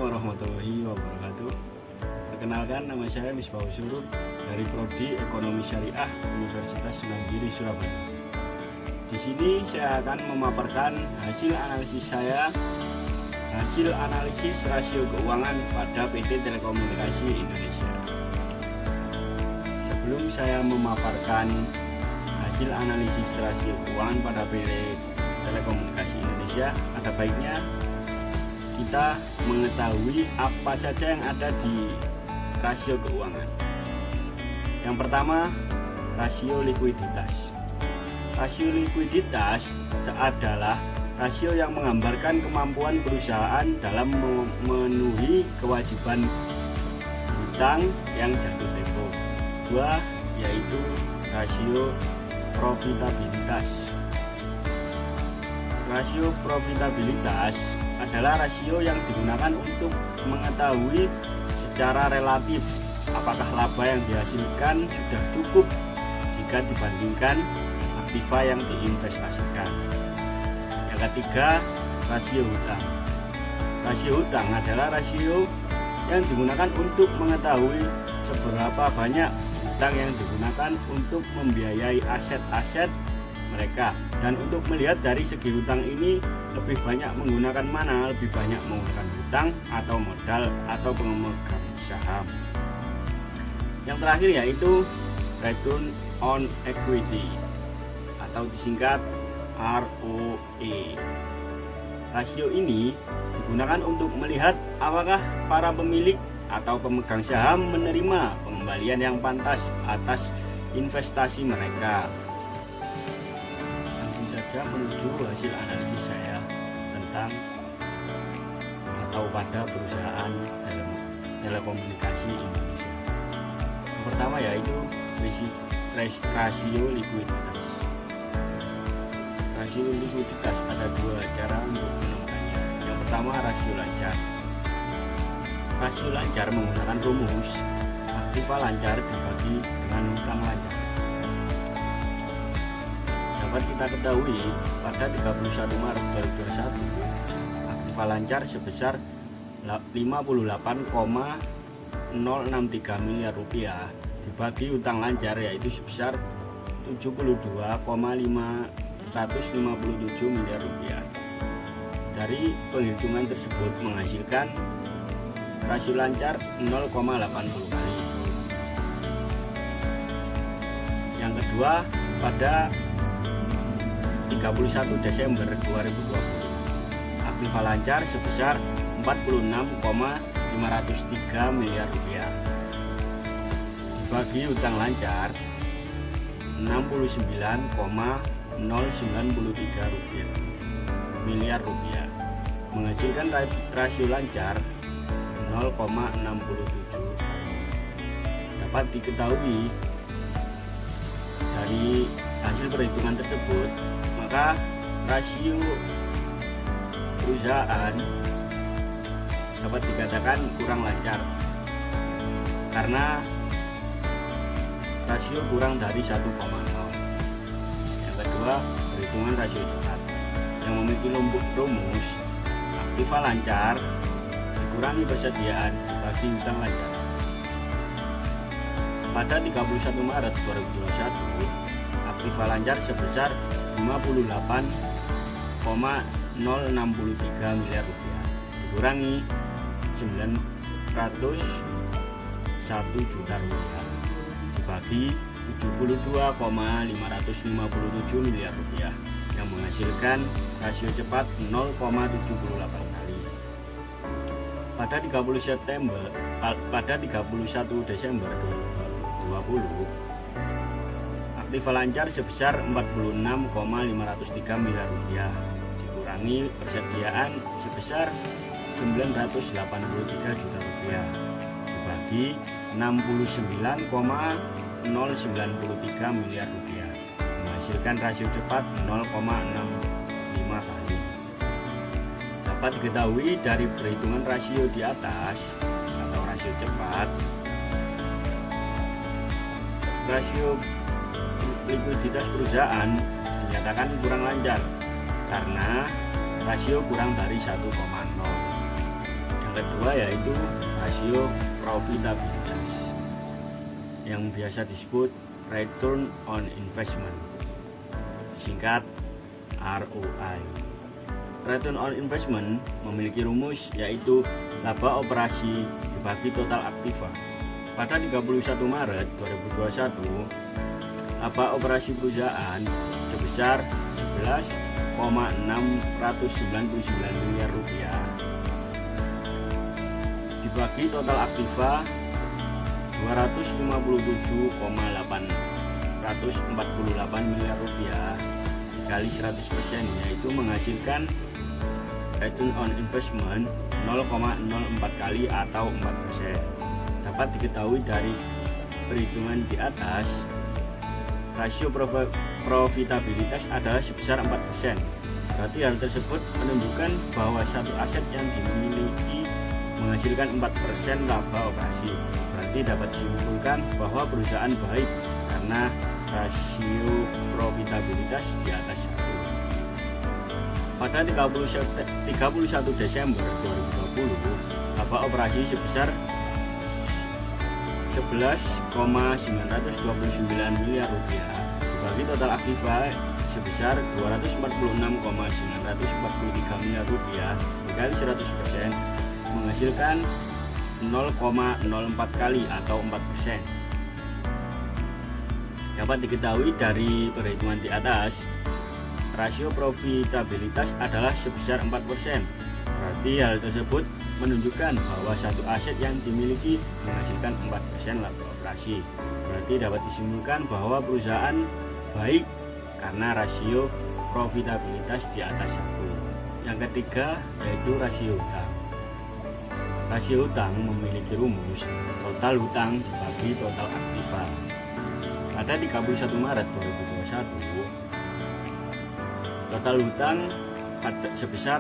warahmatullahi wabarakatuh. Perkenalkan, nama saya Misbahul Surur dari Prodi Ekonomi Syariah Universitas Sunan Giri, Surabaya. Di sini saya akan memaparkan hasil analisis rasio keuangan pada PT Telekomunikasi Indonesia. Sebelum saya memaparkan hasil analisis rasio keuangan pada PT Telekomunikasi Indonesia, ada baiknya kita mengetahui apa saja yang ada di rasio keuangan. Yang pertama, rasio likuiditas. Rasio likuiditas adalah rasio yang menggambarkan kemampuan perusahaan dalam memenuhi kewajiban hutang yang jatuh tempo. Dua, yaitu rasio profitabilitas. Rasio profitabilitas adalah rasio yang digunakan untuk mengetahui secara relatif apakah laba yang dihasilkan sudah cukup jika dibandingkan aktiva yang diinvestasikan. Yang ketiga, rasio hutang. Rasio hutang adalah rasio yang digunakan untuk mengetahui seberapa banyak hutang yang digunakan untuk membiayai aset-aset mereka, dan untuk melihat dari segi hutang ini lebih banyak menggunakan mana, lebih banyak menggunakan hutang atau modal atau pemegang saham. Yang terakhir yaitu return on equity atau disingkat ROE. Rasio ini digunakan untuk melihat apakah para pemilik atau pemegang saham menerima pengembalian yang pantas atas investasi mereka. Menuju hasil analisis saya tentang atau pada perusahaan telekomunikasi Indonesia. Yang pertama yaitu rasio likuiditas. Rasio likuiditas ada dua cara untuk menemukannya. Yang pertama, rasio lancar. Rasio lancar menggunakan rumus aktiva lancar dibagi dengan hutang lancar. Dapat kita ketahui pada 31 Maret 2021 aktiva lancar sebesar 58,063 miliar rupiah dibagi hutang lancar yaitu sebesar 72,557 miliar rupiah. Dari penghitungan tersebut menghasilkan rasio lancar 0,80 kali. Yang kedua, pada 31 Desember 2020 aktiva lancar sebesar 46,503 miliar rupiah dibagi hutang lancar 69,093 miliar rupiah menghasilkan rasio lancar 0,67. Dapat diketahui dari hasil perhitungan tersebut, maka rasio perusahaan dapat dikatakan kurang lancar karena rasio kurang dari 1,0. Yang kedua, perhitungan rasio cepat yang memiliki rumus aktiva lancar dikurangi persediaan dibagi hutang lancar. Pada 31 Maret 2021 aktiva lancar sebesar 58,063 miliar rupiah dikurangi 901 juta rupiah dibagi 72,557 miliar rupiah yang menghasilkan rasio cepat 0,78 kali. Pada 31 Desember 2020 aktiva lancar sebesar 46,503 miliar rupiah dikurangi persediaan sebesar 983 juta rupiah dibagi 69,093 miliar rupiah menghasilkan rasio cepat 0,65 kali. Dapat diketahui dari perhitungan rasio di atas atau rasio cepat, rasio likuiditas perusahaan dinyatakan kurang lancar karena rasio kurang dari 1,0. Yang kedua yaitu rasio profitabilitas yang biasa disebut return on investment, singkat ROI. Return on investment memiliki rumus yaitu laba operasi dibagi total aktiva. Pada 31 Maret 2021, laba operasi perusahaan sebesar 11,699 miliar rupiah dibagi total aktiva 257,848 miliar rupiah dikali 100%, yaitu menghasilkan return on investment 0,04 kali atau 4%. Dapat diketahui dari perhitungan di atas, rasio profitabilitas adalah sebesar 4%. Berarti hal tersebut menunjukkan bahwa satu aset yang dimiliki menghasilkan 4% laba operasi. Berarti dapat disimpulkan bahwa perusahaan baik karena rasio profitabilitas di atas 1. Pada 31 Desember 2020, laba operasi sebesar 11,929 miliar rupiah dibagi total aktiva sebesar 246,943 miliar rupiah dikali 100%, menghasilkan 0,04 kali atau 4%. Dapat diketahui dari perhitungan di atas, rasio profitabilitas adalah sebesar 4%. Berarti hal tersebut menunjukkan bahwa satu aset yang dimiliki menghasilkan 4% laba operasi. Berarti dapat disimpulkan bahwa perusahaan baik karena rasio profitabilitas di atas 1. Yang ketiga yaitu rasio hutang. Rasio hutang memiliki rumus total hutang dibagi total aktiva. Pada 31 Maret 2021, total hutang sebesar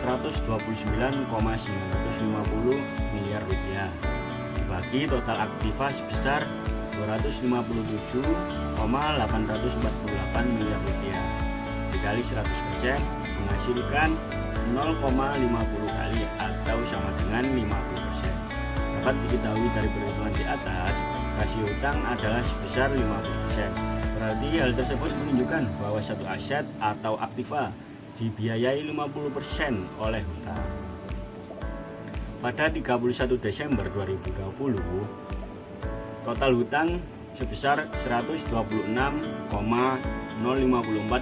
129,950 miliar rupiah dibagi total aktiva sebesar 257,848 miliar rupiah dikali 100%, menghasilkan 0,50 kali atau sama dengan 50%. Dapat diketahui dari perhitungan di atas, rasio hutang adalah sebesar 50%. Berarti hal tersebut menunjukkan bahwa satu aset atau aktiva dibiayai 50% oleh hutang. Pada 31 Desember 2020, total hutang sebesar 126,054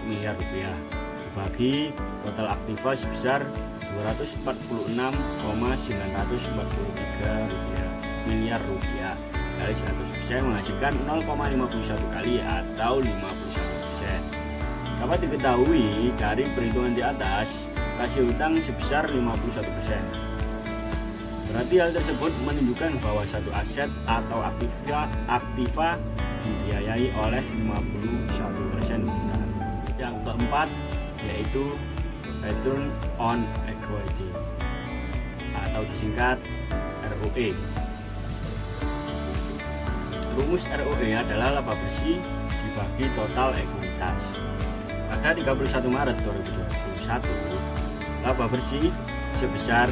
miliar rupiah dibagi total aktiva sebesar 246,943 miliar rupiah kali 100%, menghasilkan 0,51 kali atau 51%. Dapat diketahui dari perhitungan di atas, rasio hutang sebesar 51%. Berarti hal tersebut menunjukkan bahwa satu aset atau aktiva dibiayai oleh 51% hutang. Yang keempat yaitu return on equity atau disingkat ROE. Rumus ROE adalah laba bersih dibagi total ekuitas. Pada 31 Maret 2021, laba bersih sebesar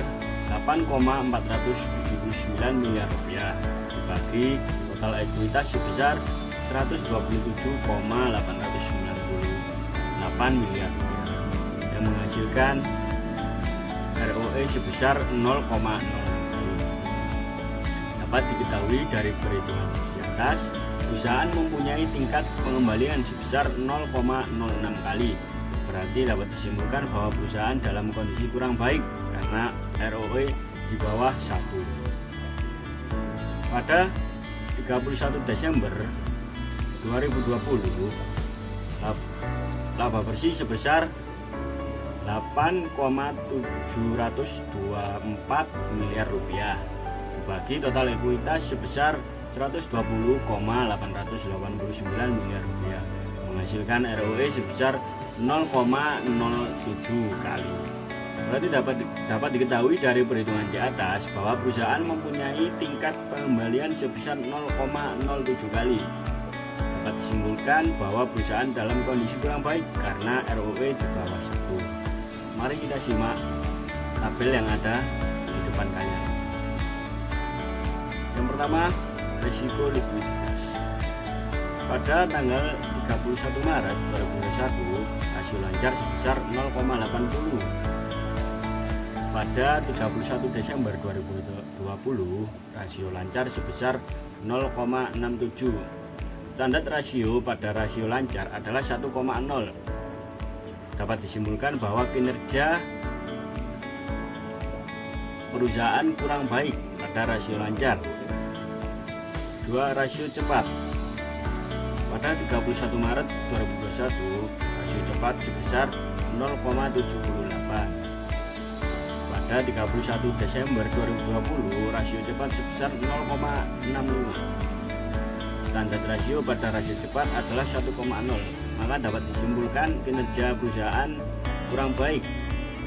8,479 miliar rupiah dibagi total ekuitas sebesar 127,898 miliar rupiah yang menghasilkan ROE sebesar 0,06 kali. Dapat diketahui dari perhitungan di atas, perusahaan mempunyai tingkat pengembalian sebesar 0,06 kali. Berarti dapat disimpulkan bahwa perusahaan dalam kondisi kurang baik karena ROE di bawah 1. Pada 31 Desember 2020, laba bersih sebesar 8,724 miliar rupiah dibagi total ekuitas sebesar 120,889 miliar rupiah, menghasilkan ROE sebesar 0,07 kali. Berarti dapat diketahui dari perhitungan di atas bahwa perusahaan mempunyai tingkat pengembalian sebesar 0,07 kali. Dapat disimpulkan bahwa perusahaan dalam kondisi kurang baik karena ROE di bawah 1. Mari kita simak tabel yang ada di depan kali. Yang pertama, risiko likuiditas. Pada tanggal 31 Maret 2021, rasio lancar sebesar 0,80. Pada 31 Desember 2020, rasio lancar sebesar 0,67. Standar rasio pada rasio lancar adalah 1,0. Dapat disimpulkan bahwa kinerja perusahaan kurang baik pada rasio lancar. 2. Rasio cepat. Pada 31 Maret 2021, rasio cepat sebesar 0,78. Pada 31 Desember 2020, rasio cepat sebesar 0,65. Standar rasio pada rasio cepat adalah 1,0. Maka dapat disimpulkan kinerja perusahaan kurang baik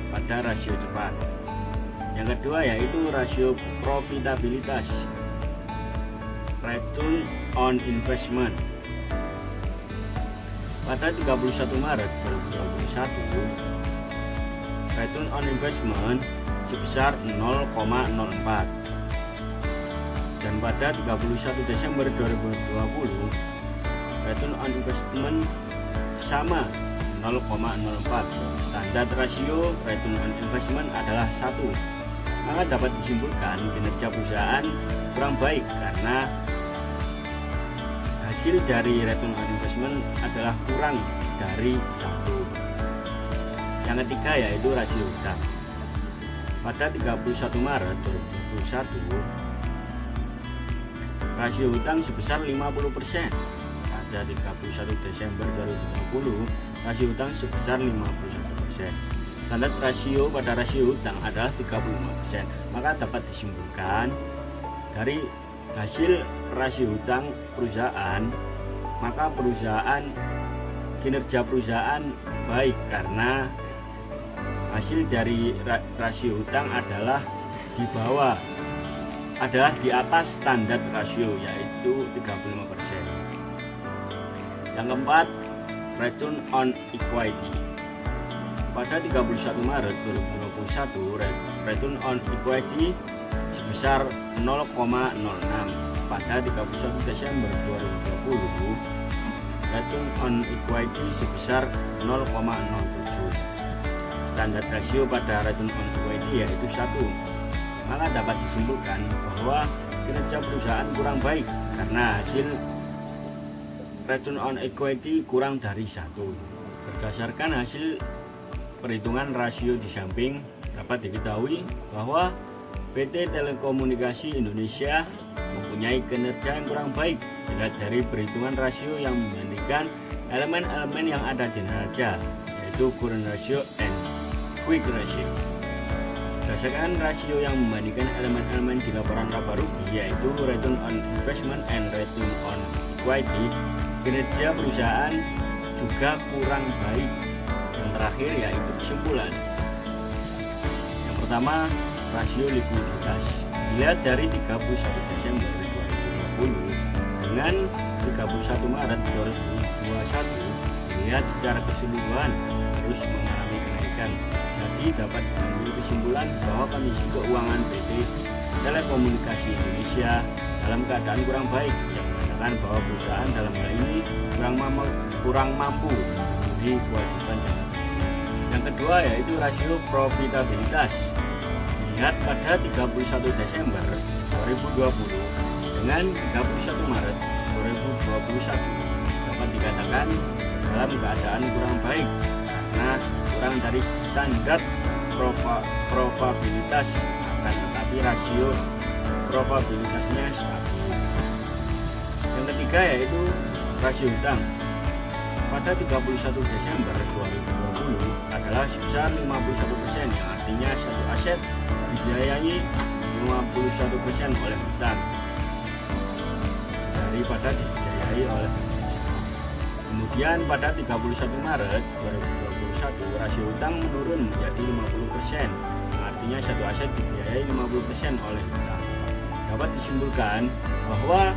pada rasio cepat. Yang kedua yaitu rasio profitabilitas, return on investment. Pada 31 Maret 2021, return on investment sebesar 0,04. Dan pada 31 Desember 2020, return on investment sama 0,04. Standar rasio return on investment adalah 1. Maka dapat disimpulkan kinerja perusahaan kurang baik karena hasil dari return on investment adalah kurang dari 1. Yang ketiga yaitu rasio hutang. Pada 31 Maret 2021, rasio hutang sebesar 50%. Pada 31 Desember 2020, rasio hutang sebesar 51%. Standar rasio pada rasio hutang adalah 35%. Maka dapat disimpulkan dari hasil rasio hutang perusahaan, maka kinerja perusahaan baik karena hasil dari rasio hutang adalah di atas standar rasio yaitu 35%. Yang keempat, return on equity. Pada 31 Maret 2021, return on equity sebesar 0,06. Pada 31 Desember 2020, return on equity sebesar 0,07. Standar rasio pada return on equity yaitu 1. Maka dapat disimpulkan bahwa kinerja perusahaan kurang baik karena hasil return on equity kurang dari 1. Berdasarkan hasil perhitungan rasio di samping, dapat diketahui bahwa PT Telekomunikasi Indonesia mempunyai kinerja yang kurang baik dilihat dari perhitungan rasio yang membandingkan elemen-elemen yang ada di neraca, yaitu current ratio and quick ratio. Berdasarkan rasio yang membandingkan elemen-elemen di laporan laba rugi, yaitu return on investment and return on equity, kinerja perusahaan juga kurang baik. Yang terakhir yaitu kesimpulan. Yang pertama, rasio likuiditas. Dilihat dari 31 Desember 2020 dengan 31 Maret 2021, dilihat secara keseluruhan terus mengalami kenaikan. Jadi dapat diambil kesimpulan bahwa kondisi keuangan PT Telekomunikasi Indonesia dalam keadaan kurang baik, yang mengatakan bahwa perusahaan dalam hal ini kurang mampu memenuhi kewajiban jangka. Yang kedua yaitu rasio profitabilitas. Dilihat pada 31 Desember 2020 dengan 31 Maret 2021, dapat dikatakan dalam keadaan kurang baik karena kurang dari standar probabilitas, akan tetapi rasio probabilitasnya stabil. Yang ketiga yaitu rasio hutang. Pada 31 Desember 2020 adalah sebesar 51%, yang artinya satu aset dibiayai 51% oleh hutang daripada dibiayai oleh. Kemudian pada 31 Maret 2021 rasio hutang menurun menjadi 50%, yang artinya satu aset dibiayai 50% oleh hutang. Dapat disimpulkan bahwa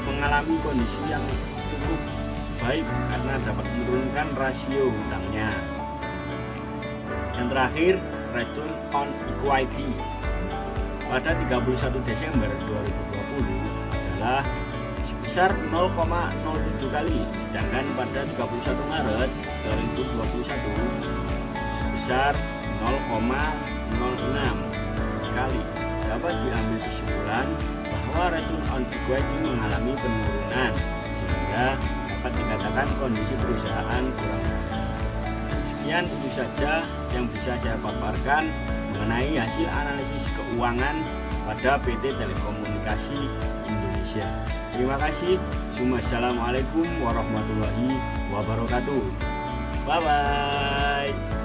mengalami kondisi yang cukup baik karena dapat menurunkan rasio hutangnya. Yang terakhir, Return on Equity pada 31 Desember 2020 adalah sebesar 0,07 kali, sedangkan pada 31 Maret 2021 sebesar 0,06 kali. Dapat diambil kesimpulan bahwa return on equity mengalami penurunan, sehingga dapat dikatakan kondisi perusahaan kurang baik. Sekian itu saja yang bisa saya paparkan mengenai hasil analisis keuangan pada PT Telekomunikasi Indonesia. Terima kasih. Assalamualaikum warahmatullahi wabarakatuh. Bye bye.